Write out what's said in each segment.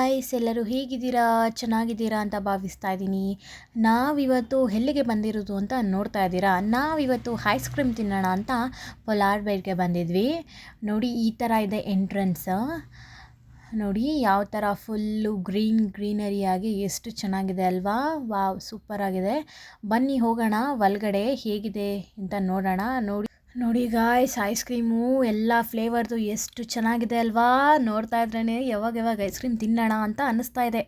Guys, ಎಲ್ಲರೂ ಹೇಗಿದ್ದೀರಾ? ಚೆನ್ನಾಗಿದ್ದೀರಾ ಅಂತ ಭಾವಿಸ್ತಾ ಇದ್ದೀನಿ. ನಾವಿವತ್ತು ಎಲ್ಲಿಗೆ ಬಂದಿರೋದು ಅಂತ ನೋಡ್ತಾ ಇದ್ದೀರಾ. ನಾವಿವತ್ತು ಐಸ್ ಕ್ರೀಮ್ ತಿನ್ನೋಣ ಅಂತ ಪೊಲಾರ್ ಬೇರ್ಗೆ ಬಂದಿದ್ವಿ. ನೋಡಿ, ಈ ಥರ ಇದೆ ಎಂಟ್ರೆನ್ಸ್. ನೋಡಿ ಯಾವ ಥರ ಫುಲ್ಲು ಗ್ರೀನರಿಯಾಗಿ ಎಷ್ಟು ಚೆನ್ನಾಗಿದೆ ಅಲ್ವಾ? ವಾವ್, ಸೂಪರ್ ಆಗಿದೆ. ಬನ್ನಿ ಹೋಗೋಣ ಒಳಗಡೆ, ಹೇಗಿದೆ ಅಂತ ನೋಡೋಣ. ನೋಡಿ ಗಾಯ್ಸ್, ಐಸ್ ಕ್ರೀಮು ಎಲ್ಲ ಫ್ಲೇವರ್ದು ಎಷ್ಟು ಚೆನ್ನಾಗಿದೆ ಅಲ್ವಾ? ನೋಡ್ತಾ ಇದ್ರೇ ಯಾವಾಗ ಐಸ್ ಕ್ರೀಮ್ ತಿನ್ನೋಣ ಅಂತ ಅನ್ನಿಸ್ತಾ ಇದೆ.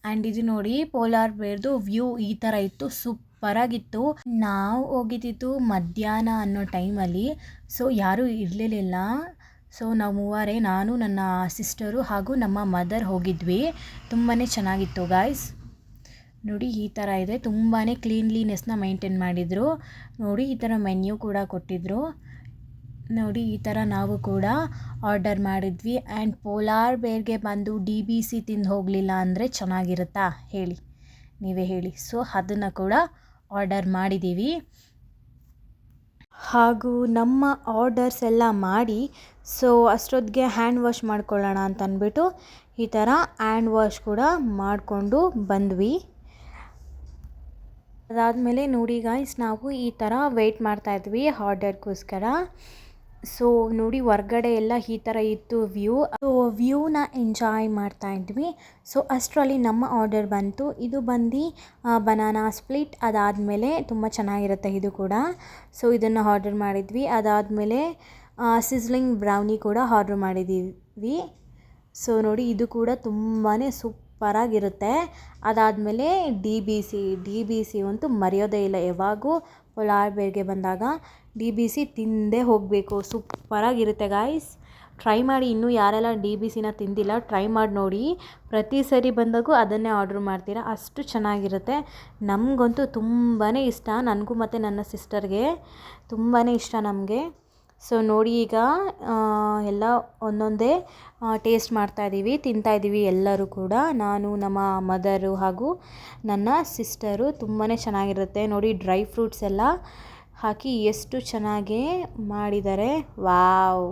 ಆ್ಯಂಡ್ ಇದು ನೋಡಿ, ಪೋಲಾರ್ ಬೇರ್ದು ವ್ಯೂ ಈ ಥರ ಇತ್ತು, ಸೂಪರಾಗಿತ್ತು. ನಾವು ಹೋಗಿದ್ದಿತ್ತು ಮಧ್ಯಾಹ್ನ ಅನ್ನೋ ಟೈಮಲ್ಲಿ, ಸೊ ಯಾರೂ ಇರಲಿಲ್ಲ. ಸೊ ನಾವು ಮೂವರೇ, ನಾನು, ನನ್ನ ಸಿಸ್ಟರು ಹಾಗೂ ನಮ್ಮ ಮದರ್ ಹೋಗಿದ್ವಿ. ತುಂಬಾ ಚೆನ್ನಾಗಿತ್ತು ಗಾಯ್ಸ್. ನೋಡಿ ಈ ಥರ ಇದೆ, ತುಂಬಾ ಕ್ಲೀನ್ಲಿನೆಸ್ನ ಮೇಂಟೈನ್ ಮಾಡಿದರು. ನೋಡಿ ಈ ಥರ ಮೆನ್ಯೂ ಕೂಡ ಕೊಟ್ಟಿದ್ದರು. ನೋಡಿ ಈ ಥರ ನಾವು ಕೂಡ ಆರ್ಡರ್ ಮಾಡಿದ್ವಿ. ಆ್ಯಂಡ್ ಪೋಲಾರ್ ಬೇರ್ಗೆ ಬಂದು DBC ತಿಂದು ಹೋಗಲಿಲ್ಲ ಅಂದರೆ ಚೆನ್ನಾಗಿರುತ್ತಾ ಹೇಳಿ, ನೀವೇ ಹೇಳಿ. ಸೊ ಅದನ್ನು ಕೂಡ ಆರ್ಡರ್ ಮಾಡಿದ್ದೀವಿ. ಹಾಗೂ ನಮ್ಮ ಆರ್ಡರ್ಸ್ ಎಲ್ಲ ಮಾಡಿ, ಸೊ ಅಷ್ಟೊತ್ತಿಗೆ ಹ್ಯಾಂಡ್ ವಾಶ್ ಮಾಡ್ಕೊಳ್ಳೋಣ ಅಂತ ಅಂದ್ಬಿಟ್ಟು ಈ ಥರ ಹ್ಯಾಂಡ್ ವಾಶ್ ಕೂಡ ಮಾಡಿಕೊಂಡು ಬಂದ್ವಿ. ಅದಾದಮೇಲೆ ನೋಡಿ ಗಾಯ್ಸ್, ನಾವು ಈ ಥರ ವೆಯ್ಟ್ ಮಾಡ್ತಾಯಿದ್ವಿ ಆರ್ಡರ್ಗೋಸ್ಕರ. ಸೊ ನೋಡಿ, ಹೊರ್ಗಡೆ ಎಲ್ಲ ಈ ಥರ ಇತ್ತು ವ್ಯೂ. ಸೊ ವ್ಯೂನ ಎಂಜಾಯ್ ಮಾಡ್ತಾಯಿದ್ವಿ. ಸೊ ಅಷ್ಟರಲ್ಲಿ ನಮ್ಮ ಆರ್ಡರ್ ಬಂತು. ಇದು ಬಂದು ಬನಾನಾ ಸ್ಪ್ಲಿಟ್. ಅದಾದಮೇಲೆ ತುಂಬ ಚೆನ್ನಾಗಿರುತ್ತೆ ಇದು ಕೂಡ. ಸೊ ಇದನ್ನು ಆರ್ಡರ್ ಮಾಡಿದ್ವಿ. ಅದಾದಮೇಲೆ ಸಿಸ್ಲಿಂಗ್ ಬ್ರೌನಿ ಕೂಡ ಆರ್ಡರ್ ಮಾಡಿದ್ದೀವಿ. ಸೊ ನೋಡಿ, ಇದು ಕೂಡ ತುಂಬಾ ಸೂಪರಾಗಿರುತ್ತೆ. ಅದಾದಮೇಲೆ DBC ಅಂತೂ ಮರೆಯೋದೇ ಇಲ್ಲ. ಯಾವಾಗೂ ಪೊಲಾರ್ ಬೇರ್ಗೆ ಬಂದಾಗ DBC ತಿಂದೇ ಹೋಗಬೇಕು. ಸೂಪರಾಗಿರುತ್ತೆ ಗಾಯ್ಸ್, ಟ್ರೈ ಮಾಡಿ. ಇನ್ನೂ ಯಾರೆಲ್ಲ DBCನ ತಿಂದಿಲ್ಲ, ಟ್ರೈ ಮಾಡಿ ನೋಡಿ. ಪ್ರತಿ ಸರಿ ಬಂದಾಗೂ ಅದನ್ನೇ ಆರ್ಡ್ರ್ ಮಾಡ್ತೀರಾ, ಅಷ್ಟು ಚೆನ್ನಾಗಿರುತ್ತೆ. ನಮಗಂತೂ ತುಂಬಾ ಇಷ್ಟ, ನನಗೂ ಮತ್ತು ನನ್ನ ಸಿಸ್ಟರ್ಗೆ ತುಂಬಾ ಇಷ್ಟ ನಮಗೆ. ಸೊ ನೋಡಿ, ಈಗ ಎಲ್ಲ ಒಂದೊಂದೇ ಟೇಸ್ಟ್ ಮಾಡ್ತಾಯಿದ್ದೀವಿ, ತಿಂತಾಯಿದ್ದೀವಿ ಎಲ್ಲರೂ ಕೂಡ. ನಾನು, ನಮ್ಮ ಮದರು ಹಾಗೂ ನನ್ನ ಸಿಸ್ಟರು. ತುಂಬಾ ಚೆನ್ನಾಗಿರುತ್ತೆ ನೋಡಿ, ಡ್ರೈ ಫ್ರೂಟ್ಸ್ ಎಲ್ಲ ಹಾಕಿ ಎಷ್ಟು ಚೆನ್ನಾಗಿ ಮಾಡಿದ್ದಾರೆ. ವಾವ್,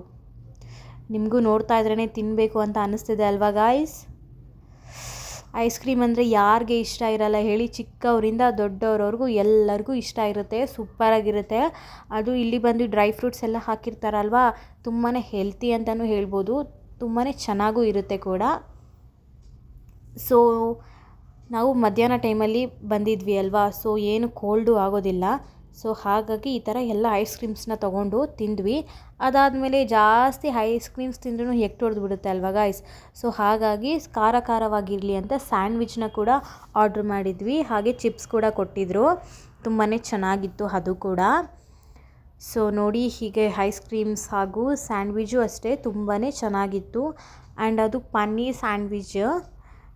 ನಿಮಗೂ ನೋಡ್ತಾ ಇದ್ರೇ ತಿನ್ನಬೇಕು ಅಂತ ಅನ್ನಿಸ್ತಿದೆ ಅಲ್ವಾ ಗಾಯ್ಸ್? ಐಸ್ ಕ್ರೀಮ್ ಅಂದರೆ ಯಾರಿಗೆ ಇಷ್ಟ ಇರಲ್ಲ ಹೇಳಿ? ಚಿಕ್ಕವರಿಂದ ದೊಡ್ಡವ್ರವ್ರಿಗೂ ಎಲ್ಲರಿಗೂ ಇಷ್ಟ ಇರುತ್ತೆ, ಸೂಪರಾಗಿರುತ್ತೆ. ಅದು ಇಲ್ಲಿ ಬಂದು ಡ್ರೈ ಫ್ರೂಟ್ಸ್ ಎಲ್ಲ ಹಾಕಿರ್ತಾರಲ್ವ, ತುಂಬಾ ಹೆಲ್ತಿ ಅಂತಲೂ ಹೇಳ್ಬೋದು, ತುಂಬಾ ಚೆನ್ನಾಗೂ ಇರುತ್ತೆ ಕೂಡ. ಸೊ ನಾವು ಮಧ್ಯಾಹ್ನ ಟೈಮಲ್ಲಿ ಬಂದಿದ್ವಿ ಅಲ್ವಾ, ಸೊ ಏನು ಕೋಲ್ಡು ಆಗೋದಿಲ್ಲ. ಸೊ ಹಾಗಾಗಿ ಈ ಥರ ಎಲ್ಲ ಐಸ್ ಕ್ರೀಮ್ಸ್ನ ತೊಗೊಂಡು ತಿಂದ್ವಿ. ಅದಾದಮೇಲೆ ಜಾಸ್ತಿ ಐಸ್ ಕ್ರೀಮ್ಸ್ ತಿಂದ್ರೂ ಎಕ್ಟ್ ಹೊಡೆದು ಬಿಡುತ್ತೆ ಅಲ್ವಾ ಗಾಯ್ಸ್? ಸೊ ಹಾಗಾಗಿ ಖಾರವಾಗಿರಲಿ ಅಂತ ಸ್ಯಾಂಡ್ವಿಚ್ನ ಕೂಡ ಆರ್ಡ್ರ್ ಮಾಡಿದ್ವಿ. ಹಾಗೆ ಚಿಪ್ಸ್ ಕೂಡ ಕೊಟ್ಟಿದ್ದರು, ತುಂಬಾ ಚೆನ್ನಾಗಿತ್ತು ಅದು ಕೂಡ. ಸೊ ನೋಡಿ, ಹೀಗೆ ಐಸ್ ಕ್ರೀಮ್ಸ್ ಹಾಗೂ ಸ್ಯಾಂಡ್ವಿಚ್ಚು ಅಷ್ಟೇ ತುಂಬಾ ಚೆನ್ನಾಗಿತ್ತು. ಆ್ಯಂಡ್ ಅದು ಪನ್ನೀರ್ ಸ್ಯಾಂಡ್ವಿಚ್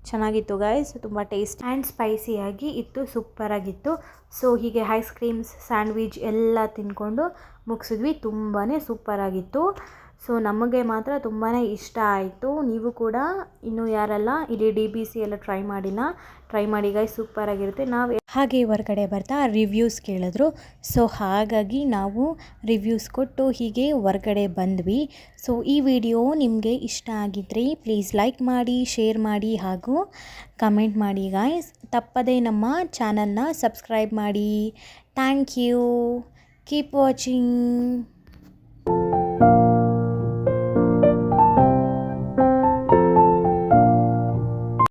ಚೆನ್ನಾಗಿತ್ತು ಗಾಯ್ಸ್, ತುಂಬ ಟೇಸ್ಟ್ ಆ್ಯಂಡ್ ಸ್ಪೈಸಿಯಾಗಿ ಇತ್ತು, ಸೂಪರಾಗಿತ್ತು. ಸೊ ಹೀಗೆ ಐಸ್ ಕ್ರೀಮ್ಸ್, ಸ್ಯಾಂಡ್ವಿಚ್ ಎಲ್ಲ ತಿಂದ್ಕೊಂಡು ಮುಗಿಸಿದ್ವಿ. ತುಂಬಾ ಸೂಪರಾಗಿತ್ತು. ಸೊ ನಮಗೆ ಮಾತ್ರ ತುಂಬಾ ಇಷ್ಟ ಆಯಿತು. ನೀವು ಕೂಡ ಇನ್ನೂ ಯಾರೆಲ್ಲ ಇಲ್ಲಿ DBC ಎಲ್ಲ ಟ್ರೈ ಮಾಡಿಲ್ಲ, ಟ್ರೈ ಮಾಡಿ ಗಾಯ್ಸ್, ಸೂಪರಾಗಿರುತ್ತೆ. ನಾವು ಹಾಗೆ ಹೊರಗಡೆ ಬರ್ತಾ ರಿವ್ಯೂಸ್ ಕೇಳಿದ್ರು. ಸೊ ಹಾಗಾಗಿ ನಾವು ರಿವ್ಯೂಸ್ ಕೊಟ್ಟು ಹೀಗೆ ಹೊರಗಡೆ ಬಂದ್ವಿ. ಸೊ ಈ ವಿಡಿಯೋ ನಿಮಗೆ ಇಷ್ಟ ಆಗಿದ್ದರೆ ಪ್ಲೀಸ್ ಲೈಕ್ ಮಾಡಿ, ಶೇರ್ ಮಾಡಿ ಹಾಗೂ ಕಮೆಂಟ್ ಮಾಡಿ ಗಾಯ್ಸ್. ತಪ್ಪದೇ ನಮ್ಮ ಚಾನಲ್ನ ಸಬ್ಸ್ಕ್ರೈಬ್ ಮಾಡಿ. Thank you, keep watching.